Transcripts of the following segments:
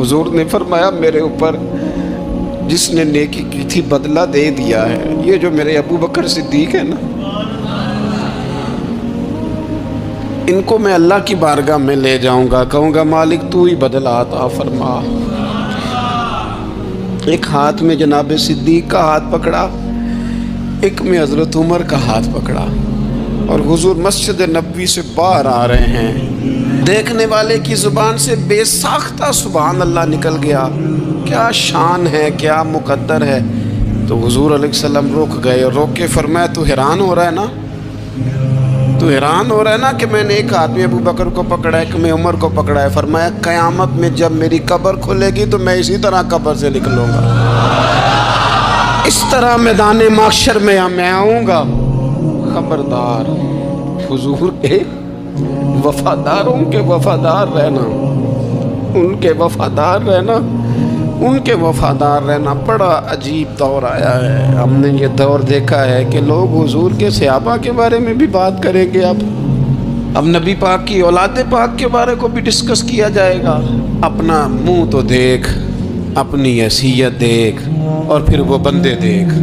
حضور نے فرمایا میرے اوپر جس نے نیکی کی تھی بدلہ دے دیا ہے. یہ جو میرے ابو بکر صدیق ہے نا، ان کو میں اللہ کی بارگاہ میں لے جاؤں گا، کہوں گا مالک تو ہی بدلہ عطا فرما. ایک ہاتھ میں جناب صدیق کا ہاتھ پکڑا، ایک میں حضرت عمر کا ہاتھ پکڑا، اور حضور مسجد نبوی سے باہر آ رہے ہیں. دیکھنے والے کی زبان سے بے ساختہ سبحان اللہ نکل گیا. کیا شان ہے، کیا مقدر ہے. تو حضور علیہ السلام رک گئے اور روک کے فرمایا تو حیران ہو رہا ہے نا، تو حیران ہو رہا ہے نا کہ میں نے ایک ہاتھ میں ابو بکر کو پکڑا ہے، ایک میں عمر کو پکڑا ہے. فرمایا قیامت میں جب میری قبر کھلے گی تو میں اسی طرح قبر سے نکلوں گا، اس طرح میدان محشر میں میں آؤں گا. خبردار حضور کے وفاداروں کے وفادار رہنا، ان کے وفادار رہنا، ان کے وفادار رہنا. بڑا عجیب دور آیا ہے. ہم نے یہ دور دیکھا ہے کہ لوگ حضور کے صحابہ کے بارے میں بھی بات کریں گے. اب نبی پاک کی اولاد پاک کے بارے کو بھی ڈسکس کیا جائے گا. اپنا منہ تو دیکھ، اپنی حیثیت دیکھ، اور پھر وہ بندے دیکھ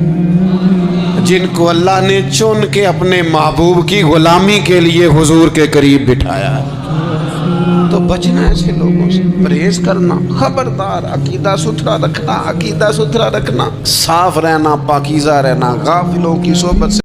جن کو اللہ نے چن کے اپنے محبوب کی غلامی کے لیے حضور کے قریب بٹھایا ہے. تو بچنا ہے ایسے لوگوں سے، پرہیز کرنا. خبردار عقیدہ ستھرا رکھنا، عقیدہ ستھرا رکھنا، صاف رہنا، پاکیزہ رہنا، غافلوں کی صحبت سے